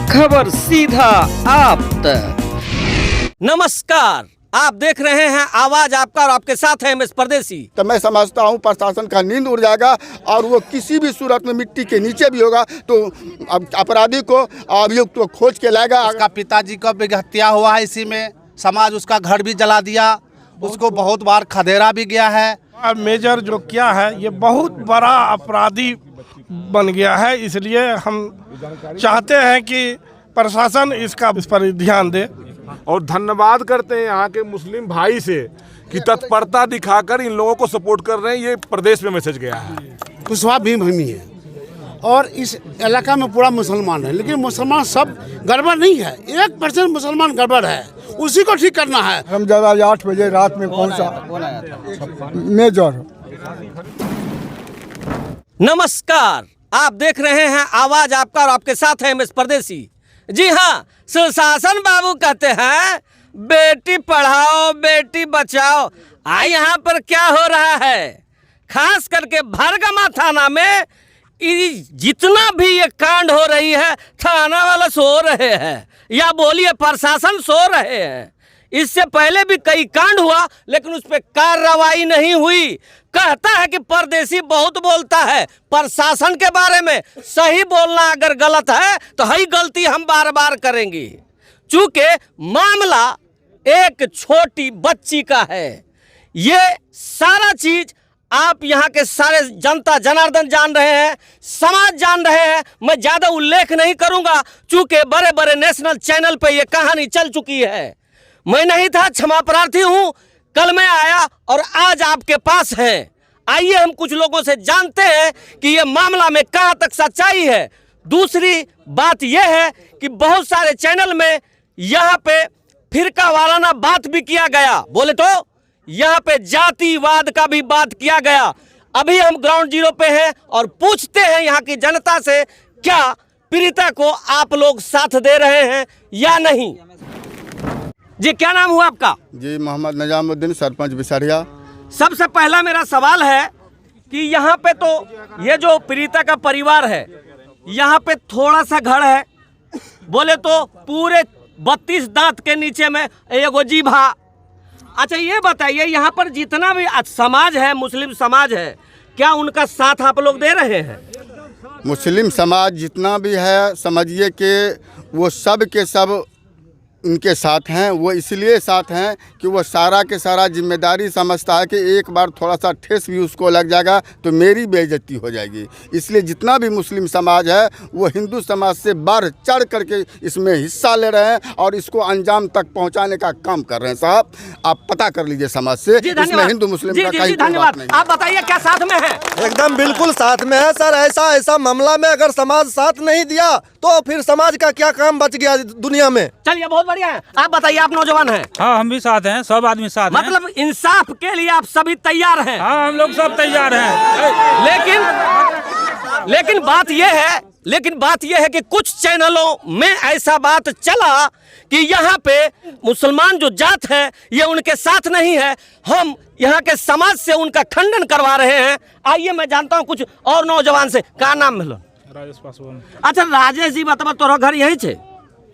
खबर सीधा आप तक। नमस्कार, आप देख रहे हैं आवाज आपका और आपके साथ है एमएस परदेसी। तो मैं समझता हूं प्रशासन का नींद उड़ जाएगा और वो किसी भी सूरत में मिट्टी के नीचे भी होगा तो अपराधी को अभियुक्त को खोज के लाएगा। उसका पिताजी का भी हत्या हुआ है, इसी में समाज उसका घर भी जला दिया, उसको बहुत बार खदेड़ा भी गया है। मेजर जो किया है ये बहुत बड़ा अपराधी बन गया है, इसलिए हम चाहते हैं कि प्रशासन इस पर ध्यान दे। और धन्यवाद करते हैं यहाँ के मुस्लिम भाई से कि तत्परता दिखाकर इन लोगों को सपोर्ट कर रहे हैं। ये प्रदेश में मैसेज गया है। कुशवाहा भीमभूमि है और इस इलाका में पूरा मुसलमान है, लेकिन मुसलमान सब गड़बड़ नहीं है, 1% मुसलमान गड़बड़ है, उसी को ठीक करना है। हम जब 8 बजे रात में पहुंचा मेजर। नमस्कार, आप देख रहे हैं आवाज आपका और आपके साथ है एमएस परदेसी। जी हाँ, सुशासन बाबू कहते हैं बेटी पढ़ाओ बेटी बचाओ। यहाँ पर क्या हो रहा है, खास करके भरगमा थाना में जितना भी ये कांड हो रही है, थाना वाला सो रहे हैं या बोलिए प्रशासन सो रहे हैं। इससे पहले भी कई कांड हुआ लेकिन उस पर कार्रवाई नहीं हुई। कहता है कि परदेसी बहुत बोलता है प्रशासन के बारे में, सही बोलना अगर गलत है तो हई गलती हम बार बार करेंगे। चूंकि मामला एक छोटी बच्ची का है, ये सारा चीज आप यहाँ के सारे जनता जनार्दन जान रहे हैं, समाज जान रहे हैं। मैं ज्यादा उल्लेख नहीं करूंगा चूंकि बड़े बड़े नेशनल चैनल पे ये कहानी चल चुकी है। मैं नहीं था, क्षमा प्रार्थी हूं। कल मैं आया और आज आपके पास है। आइए हम कुछ लोगों से जानते हैं कि ये मामला में कहां तक सच्चाई है। दूसरी बात यह है कि बहुत सारे चैनल में यहाँ पे फिरका वाराना बात भी किया गया, बोले तो यहाँ पे जातिवाद का भी बात किया गया। अभी हम ग्राउंड जीरो पे हैं और पूछते हैं यहाँ की जनता से, क्या पीड़िता को आप लोग साथ दे रहे हैं या नहीं। जी, क्या नाम हुआ आपका? जी, मोहम्मद निजामुद्दीन, सरपंच बिसरिया। सबसे पहला मेरा सवाल है कि यहाँ पे तो ये जो पीड़िता का परिवार है, यहाँ पे थोड़ा सा घर है, बोले तो पूरे 32 दांत के नीचे में एगो जीभा। अच्छा ये बताइए, यहाँ पर जितना भी समाज है, मुस्लिम समाज है, क्या उनका साथ आप लोग दे रहे हैं? मुस्लिम समाज जितना भी है, समझिए कि वो सब के सब उनके साथ हैं। वो इसलिए साथ हैं कि वो सारा के सारा जिम्मेदारी समझता है कि एक बार थोड़ा सा ठेस भी उसको लग जाएगा तो मेरी बेइज्जती हो जाएगी। इसलिए जितना भी मुस्लिम समाज है वो हिंदू समाज से बढ़ चढ़ करके इसमें हिस्सा ले रहे हैं और इसको अंजाम तक पहुंचाने का काम कर रहे हैं। साहब, आप पता कर लीजिए समाज से, इसमें हिंदू मुस्लिम का कहीं बात नहीं। आप बताइए क्या साथ में है? एकदम बिल्कुल साथ में है सर। ऐसा मामला में अगर समाज साथ नहीं दिया तो फिर समाज का क्या काम बच गया दुनिया में। चलिए, बहुत बढ़िया है। आप बताइए, आप नौजवान हैं? हाँ, हम भी साथ हैं, सब आदमी साथ हैं। मतलब इंसाफ के लिए आप सभी तैयार हैं? हाँ, हम लोग सब तैयार हैं। लेकिन बात यह है कि कुछ चैनलों में ऐसा बात चला कि यहाँ पे मुसलमान जो जात है ये उनके साथ नहीं है। हम यहाँ के समाज से उनका खंडन करवा रहे हैं। आइए मैं जानता हूँ कुछ और नौजवान से। क्या नाम है? राजेश पासवान। अच्छा राजेश जी, बताओ तोरा घर यही छे?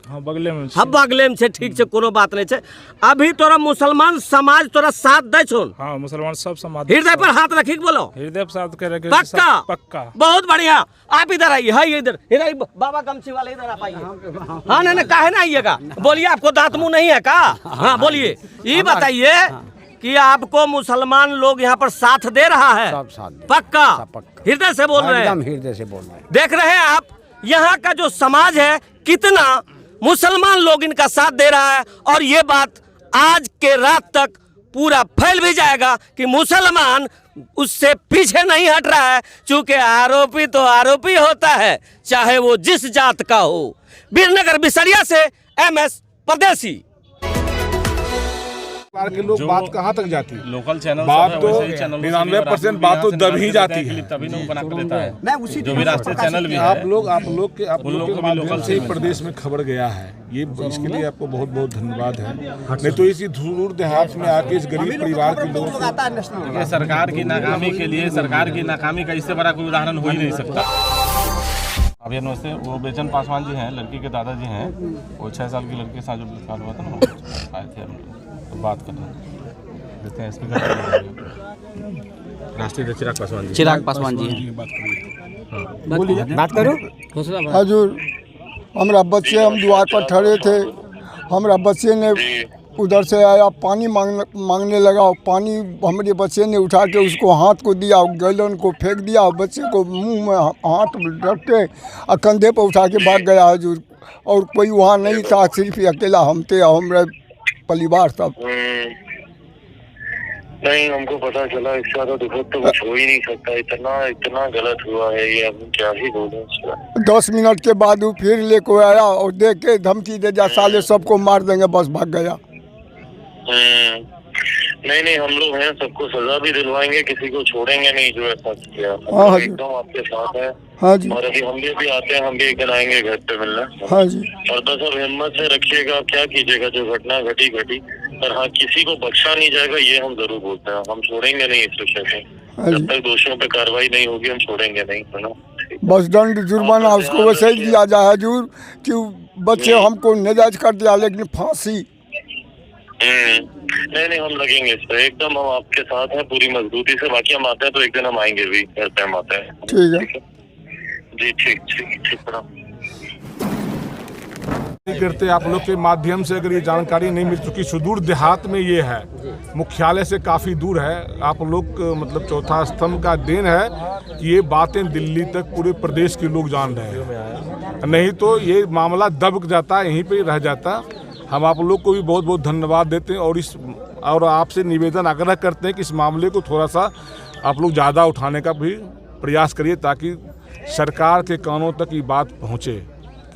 हाँ, बगले में। हाँ, बगले में छे, ठीक छे, कोनो बात नहीं छे। अभी तोरा मुसलमान समाज तोरा साथ दे छोन? हाँ, मुसलमान सब समाज। हृदय पर हाथ रखी बोलो। हृदय पर साथ के रखे। पक्का? पक्का। बहुत बढ़िया। आप इधर आइए। हाँ, इधर बाबा गमछी वाले इधर आप आइए। हाँ, नहीं काहे ना आइएगा, बोलिए। आपको दांत मुंह नहीं है का? हाँ बोलिए। ये बताइए कि आपको मुसलमान लोग यहाँ पर साथ दे रहा है? पक्का? हृदय से बोल रहे हैं? हृदय से बोल रहे हैं। देख रहे हैं आप यहाँ का जो समाज है, कितना मुसलमान लोग इनका साथ दे रहा है। और ये बात आज के रात तक पूरा फैल भी जाएगा कि मुसलमान उससे पीछे नहीं हट रहा है, क्योंकि आरोपी तो आरोपी होता है, चाहे वो जिस जात का हो। वीरनगर बिसरिया से एमएस परदेसी। के लोग बात कहाँ तक जाती है? लोकल चैनल बात तो 99% बात तो दब ही जाती है। तभी लोग बना कर देता है। मैं उसी जो भी राष्ट्रीय चैनल भी है, आप लोग के माध्यम से प्रदेश में खबर गया है, ये इसके लिए आपको बहुत बहुत धन्यवाद है। नहीं तो इसी दूर देहात में आके इस गरीब परिवार के लोगों को, सरकार की नाकामी के लिए, सरकार की नाकामी का इससे बड़ा कोई उदाहरण हो ही नहीं सकता। अभी नमस्ते, वो बेचन पासवान जी हैं, लड़की के दादाजी हैं। वो 6 साल की लड़की के साथ जो विवाद हुआ था ना, वो आए थे हम लोग, तो बात कर रहे हैं। देखते हैं इसकी राष्ट्रीय चिराग पासवान जी। चिराग पासवान जी बात करो। हजूर, हमारा बच्चे, हम द्वार पर खड़े थे, हमारा बच्चे ने उधर से आया, पानी मांगने लगा। पानी हमारे बच्चे ने उठा के उसको हाथ को दिया, गैलन को फेंक दिया, बच्चे को मुंह में हाथ रख के और कंधे पर उठा के भाग गया हजूर। और कोई वहाँ नहीं था, सिर्फ अकेला हम थे, हमारे परिवार सब। नहीं, हमको पता चला। इसका तो दुखद तो कुछ हो ही नहीं सकता। इतना गलत हुआ है ये, हम क्या ही बोलें। 10 मिनट के बाद वो फिर लेको आया और देख के धमकी दे दिया, साले सबको मार देंगे, बस भाग गया। नहीं, हम लोग हैं, सबको सजा भी दिलवाएंगे, किसी को छोड़ेंगे नहीं जो ऐसा किया। हाँ जी, एकदम आपके साथ है। हाँ जी, और अभी हम भी आते हैं, हम भी एक दिन आएंगे घर पे मिलना। हाँ जी। और बस अब हिम्मत से रखिएगा, क्या कीजिएगा, जो घटना घटी। पर हाँ, किसी को बख्शा नहीं जाएगा, ये हम जरूर बोलते हैं। हम छोड़ेंगे नहीं इस विषय को, जब तक दोषियों पे कार्रवाई नहीं होगी हम छोड़ेंगे नहीं, है ना। बस दंड जुर्माना उसको वैसे ही दिया जाए हजूर कि बच्चे हमको नाजायज कर दिया, लेकिन फांसी। नहीं, हम लगेंगे इस पर एकदम। हम आपके साथ हैं पूरी मजबूती से। बाकी हम आते हैं तो एक दिन हम आएंगे भी, घर पे हम आते हैं। ठीक है जी, ठीक प्रणाम। करते आप लोग के माध्यम से अगर ये जानकारी नहीं मिल चुकी, सुदूर देहात में ये है, मुख्यालय से काफ़ी दूर है। आप लोग मतलब चौथा स्तंभ का देन है कि ये बातें दिल्ली तक पूरे प्रदेश के लोग जान रहे हैं, नहीं तो ये मामला दब जाता, यहीं पे रह जाता। हम आप लोग को भी बहुत बहुत धन्यवाद देते हैं और आपसे निवेदन आग्रह करते हैं कि इस मामले को थोड़ा सा आप लोग ज़्यादा उठाने का भी प्रयास करिए, ताकि सरकार के कानों तक ये बात पहुँचे।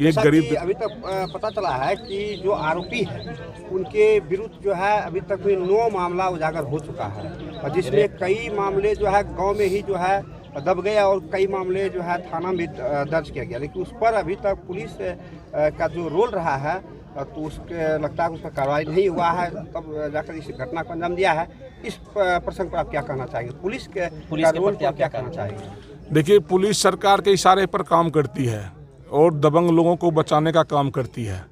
एक गरीब अभी तक पता चला है कि जो आरोपी है उनके विरुद्ध जो है अभी तक भी 9 मामला उजागर हो चुका है, और जिसमें कई मामले जो है गांव में ही जो है दब गया, और कई मामले जो है थाना में दर्ज किया गया, लेकिन उस पर अभी तक पुलिस का जो रोल रहा है तो उसके लगता है उसका कार्रवाई नहीं हुआ है, तब जाकर इस घटना को अंजाम दिया है। इस प्रसंग पर आप क्या कहना चाहेंगे? पुलिस के रोल पर क्या कहना चाहेंगे? देखिए, पुलिस सरकार के इशारे पर काम करती है और दबंग लोगों को बचाने का काम करती है।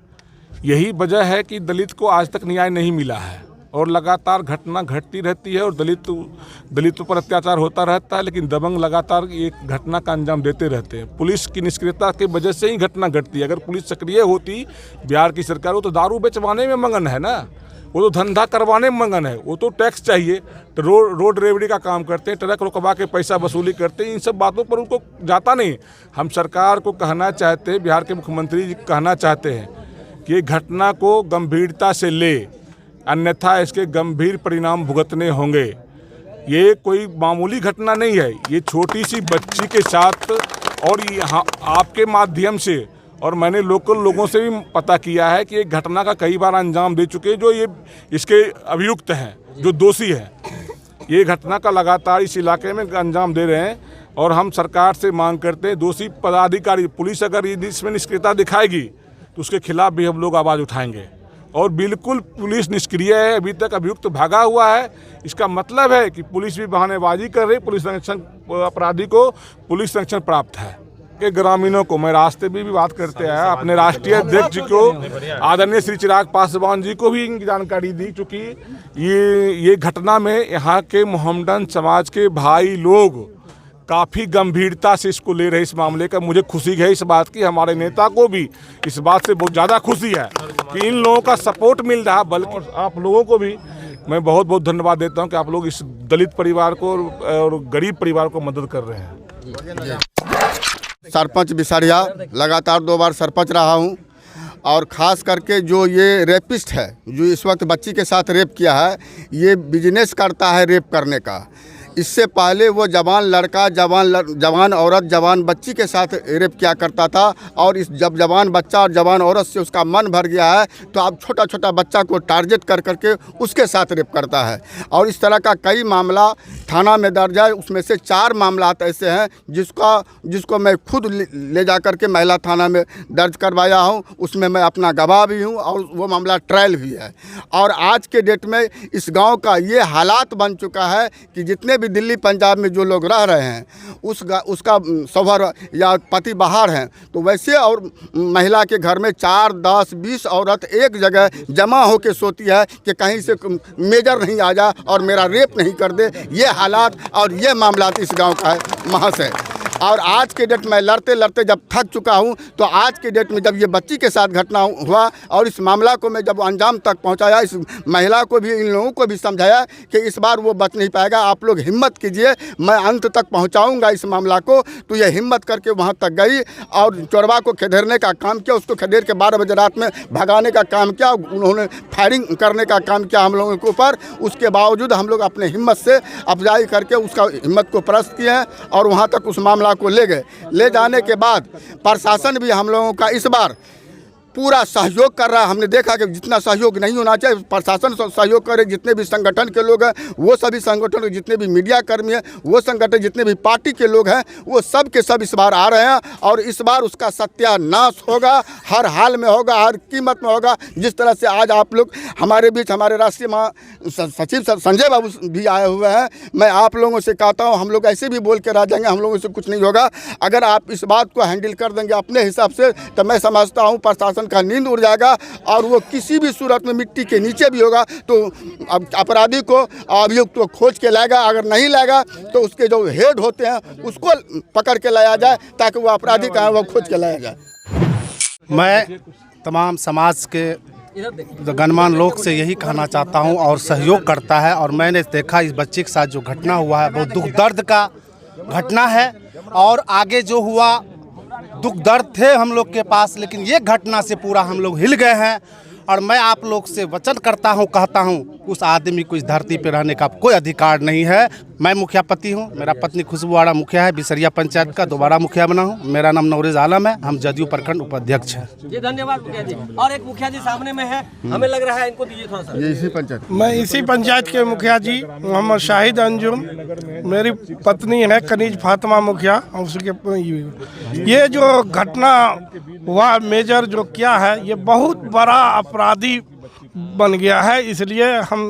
यही वजह है कि दलित को आज तक न्याय नहीं मिला है और लगातार घटना घटती रहती है और दलितों पर अत्याचार होता रहता है, लेकिन दबंग लगातार एक घटना का अंजाम देते रहते हैं। पुलिस की निष्क्रियता की वजह से ही घटना घटती है। अगर पुलिस सक्रिय होती, बिहार की सरकार, वो तो दारू बेचवाने में मगन है ना, वो तो धंधा करवाने में मगन है, वो तो टैक्स चाहिए, तो रोड रेवड़ी का काम करते हैं, ट्रक रुकवा के पैसा वसूली करते हैं। इन सब बातों पर उनको जाता नहीं। हम सरकार को कहना चाहते हैं, बिहार के मुख्यमंत्री जी कहना चाहते हैं कि घटना को गंभीरता से ले, अन्यथा इसके गंभीर परिणाम भुगतने होंगे। ये कोई मामूली घटना नहीं है, ये छोटी सी बच्ची के साथ, और यहाँ आपके माध्यम से और मैंने लोकल लोगों से भी पता किया है कि एक घटना का कई बार अंजाम दे चुके हैं जो ये इसके अभियुक्त हैं, जो दोषी हैं। ये घटना का लगातार इस इलाके में अंजाम दे रहे हैं और हम सरकार से मांग करते हैं, दोषी पदाधिकारी, पुलिस अगर इसमें निष्क्रियता दिखाएगी तो उसके खिलाफ भी हम लोग आवाज़ उठाएंगे। और बिल्कुल पुलिस निष्क्रिय है, अभी तक अभियुक्त भागा हुआ है। इसका मतलब है कि पुलिस भी बहानेबाजी कर रही, पुलिस संरक्षण, अपराधी को पुलिस संरक्षण प्राप्त है। के ग्रामीणों को मैं रास्ते में भी बात करते आया, अपने राष्ट्रीय अध्यक्ष जी को, आदरणीय श्री चिराग पासवान जी को भी इनकी जानकारी दी, चूँकि ये घटना में यहाँ के मोहम्मदन समाज के भाई लोग काफ़ी गंभीरता से इसको ले रहे। इस मामले का मुझे खुशी है इस बात की, हमारे नेता को भी इस बात से बहुत ज़्यादा खुशी है कि इन लोगों का सपोर्ट मिल रहा, बल्कि आप लोगों को भी मैं बहुत बहुत धन्यवाद देता हूं कि आप लोग इस दलित परिवार को और गरीब परिवार को मदद कर रहे हैं। सरपंच बिसरिया, लगातार 2 बार सरपंच रहा हूँ, और ख़ास करके जो ये रेपिस्ट है, जो इस वक्त बच्ची के साथ रेप किया है, ये बिजनेस करता है रेप करने का। इससे पहले वो जवान लड़का, जवान औरत, जवान बच्ची के साथ रेप किया करता था, और इस जब जवान बच्चा और जवान औरत से उसका मन भर गया है तो अब छोटा छोटा बच्चा को टारगेट कर करके उसके साथ रेप करता है। और इस तरह का कई मामला थाना में दर्ज है, उसमें से 4 मामला ऐसे हैं जिसको मैं खुद ले जा कर के महिला थाना में दर्ज करवाया हूँ। उसमें मैं अपना गवाह भी हूँ और वो मामला ट्रायल भी है। और आज के डेट में इस गाँव का ये हालात बन चुका है कि जितने भी दिल्ली पंजाब में जो लोग रह रहे हैं उसका शौहर या पति बाहर हैं, तो वैसे और महिला के घर में 4, 10, 20 औरत एक जगह जमा होकर सोती है कि कहीं से मेजर नहीं आ जा और मेरा रेप नहीं कर दे। ये हालात और ये मामला इस गांव का है महाशय। और आज के डेट में लड़ते लड़ते जब थक चुका हूं, तो आज के डेट में जब ये बच्ची के साथ घटना हुआ और इस मामला को मैं जब अंजाम तक पहुंचाया, इस महिला को भी, इन लोगों को भी समझाया कि इस बार वो बच नहीं पाएगा, आप लोग हिम्मत कीजिए, मैं अंत तक पहुंचाऊंगा इस मामला को। तो ये हिम्मत करके वहां तक गई और चोरवा को खदेड़ने का काम किया, उसको खदेड़ के 12 बजे रात में भगाने का काम किया, उन्होंने फायरिंग करने का काम किया हम लोगों के ऊपर। उसके बावजूद हम लोग अपने हिम्मत से अफजाई करके उसका हिम्मत को परस्त किए हैं और वहाँ तक उस मामला को ले गए। ले जाने के बाद प्रशासन भी हम लोगों का इस बार पूरा सहयोग कर रहा है। हमने देखा कि जितना सहयोग नहीं होना चाहिए प्रशासन सहयोग करे, जितने भी संगठन के लोग हैं वो सभी संगठन, जितने भी मीडिया कर्मी हैं वो संगठन, जितने भी पार्टी के लोग हैं वो सब के सब इस बार आ रहे हैं और इस बार उसका सत्यानाश होगा, हर हाल में होगा, हर कीमत में होगा। जिस तरह से आज आप लोग हमारे बीच, हमारे राष्ट्रीय महासचिव संजय बाबू भी आए हुए हैं, मैं आप लोगों से कहता हूँ हम लोग ऐसे भी बोल के रह जाएंगे, हम लोगों से कुछ नहीं होगा। अगर आप इस बात को हैंडल कर देंगे अपने हिसाब से तो मैं समझता हूँ प्रशासन का नींद उड़ जाएगा और वो किसी भी सूरत में मिट्टी के नीचे भी होगा तो अपराधी को, अभियुक्त को खोज के लाएगा। अगर नहीं लाएगा तो उसके जो हेड होते हैं उसको पकड़ के लाया जाए ताकि वो अपराधी का वो खोज के लाया जाए। मैं तमाम समाज के गणमान्य लोग से यही कहना चाहता हूं और सहयोग करता है। और मैंने देखा इस बच्चे के साथ जो घटना हुआ है बहुत दुख दर्द का घटना है और आगे जो हुआ दुख दर्द थे हम लोग के पास, लेकिन ये घटना से पूरा हम लोग हिल गए हैं। और मैं आप लोग से वचन करता हूं, कहता हूं उस आदमी को इस धरती पर रहने का कोई अधिकार नहीं है। मैं मुखिया पति हूं, मेरा पत्नी खुशबू आड़ा मुखिया है, बिसरिया पंचायत का दोबारा मुखिया बना हूं। मेरा नाम नौरेज आलम है, हम जदयू प्रखंड उपाध्यक्ष हैं। जी धन्यवाद मुखिया जी। और एक मुखिया जी सामने में है, हमें लग रहा है इनको दीजिए थोड़ा सा। ये इसी पंचायत, मैं इसी पंचायत के मुखिया जी मोहम्मद शाहिद अंजुम, मेरी पत्नी है कनीज फातिमा मुखिया। उसके ये जो घटना हुआ मेजर जो किया है ये बहुत बड़ा अपराधी बन गया है, इसलिए हम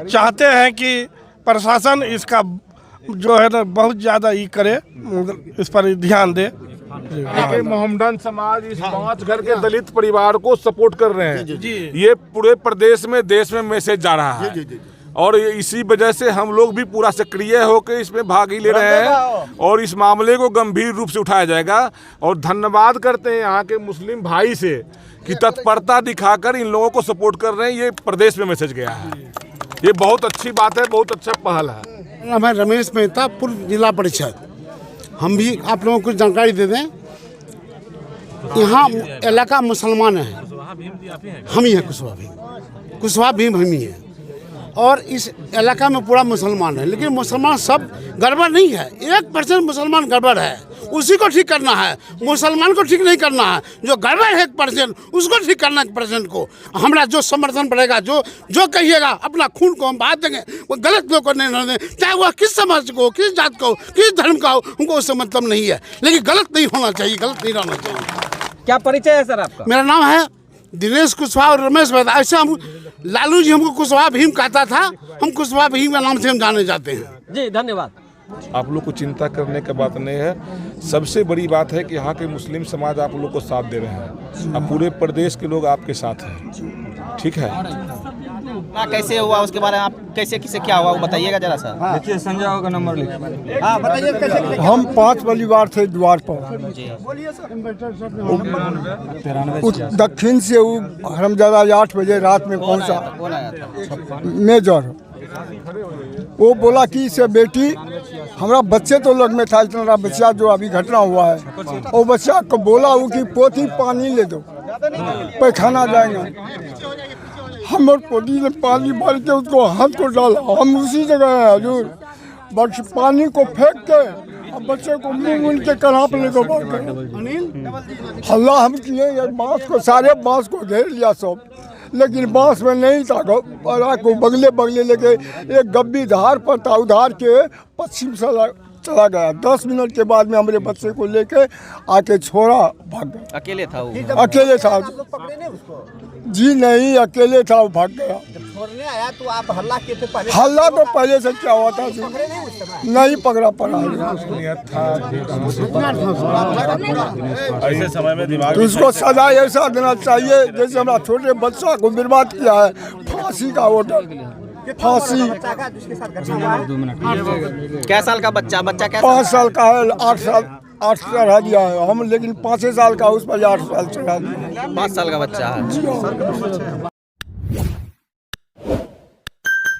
चाहते हैं कि प्रशासन इसका जो है ना बहुत ज़्यादा ही करे, इस पर ध्यान दे। मोहम्मदन समाज इस 5 घर के दलित परिवार को सपोर्ट कर रहे हैं। ये पूरे प्रदेश में, देश में मैसेज जा रहा है और इसी वजह से हम लोग भी पूरा सक्रिय होकर इसमें भाग ही ले रहे हैं और इस मामले को गंभीर रूप से उठाया जाएगा। और धन्यवाद करते हैं यहाँ के मुस्लिम भाई से कि तत्परता दिखाकर इन लोगों को सपोर्ट कर रहे हैं। ये प्रदेश में मैसेज गया है, ये बहुत अच्छी बात है, बहुत अच्छा पहल है। मैं रमेश मेहता, पूर्व जिला परिषद। हम भी आप लोगों को जानकारी दे दें, यहाँ इलाका मुसलमान है, हम ही हैं कुशवाहा भीम हम ही हैं और इस इलाका में पूरा मुसलमान है। लेकिन मुसलमान सब गड़बड़ नहीं है, 1% मुसलमान गड़बड़ है, उसी को ठीक करना है। मुसलमान को ठीक नहीं करना है, जो गड़बड़ है 1% उसको ठीक करना है 1% को। हमारा जो समर्थन पड़ेगा, जो कहिएगा, अपना खून को हम बहा देंगे। वो गलत लोग को नहीं रहने दें, चाहे वह किस समाज को, किस जात को, किस धर्म का हो, उनको उससे मतलब नहीं है। लेकिन गलत नहीं होना चाहिए, गलत नहीं रहना चाहिए। क्या परिचय है सर आपका? मेरा नाम है दिनेश कुशवाहा और रमेश मेहता। ऐसे हम लालू जी हमको कुशवाहा भीम कहता था, हम कुशवाहा भीम के नाम से हम जाने जाते हैं। जी धन्यवाद। आप लोग को चिंता करने का बात नहीं है। सबसे बड़ी बात है कि यहाँ के मुस्लिम समाज आप लोग को साथ दे रहे हैं, अब पूरे प्रदेश के लोग आपके साथ हैं, ठीक है। कैसे हुआ उसके बारे में आप कैसे किसे क्या हुआ वो बताइएगा जरा सा। देखिए संजय बाबू का नंबर लिखिए। हाँ बताइए कैसे। हम 5 परिवार थे द्वार पर। दक्षिण से वो हरमजादा 8 बजे रात में पहुंचा मेजर। वो बोला कि इसे बेटी, हमारा बच्चे तो लग में था, इतना बच्चा जो अभी घटना हुआ है, वो बच्चा को बोला वो कि पोती पानी ले दो, पैखाना जाएगा। हम और पोती ने पानी भर के उसको हाथ को डाला, हम उसी जगह हैं हजूर, बस पानी को फेंक के अब बच्चे को मुंह के कन्हा पे लेकर भाग गए। हल्ला हम किए, बांस को, सारे बांस को घेर लिया सब, लेकिन बांस में नहीं था। को बगले बगले लेके एक गब्बी धार पर था, उधार के पश्चिम से चला गया। 10 मिनट के बाद में हमारे बच्चे को लेके आके छोड़ा, भाग गया। अकेले था वो? अकेले था जी, नहीं अकेले था, वो भाग गया। छोड़ने आया तो आप हल्ला किए थे पहले? हल्ला तो पहले से क्या हुआ था पकड़े नहीं उस समय? नहीं पकड़ा पड़ा ऐसे समय में दिमाग तो इसको सजा ऐसा देना चाहिए जैसे हमारा छोटे बच्चा को बर्बाद किया है, फांसी का ऑर्डर, फांसी। बच्चा का जिसके साथ घटना हुआ है? क्या साल का बच्चा क्या 5 साल का है, 8 चढ़ा दिया है हम, लेकिन 5 साल का उस पर 8 साल चढ़ा दिया। 5 साल का बच्चा है।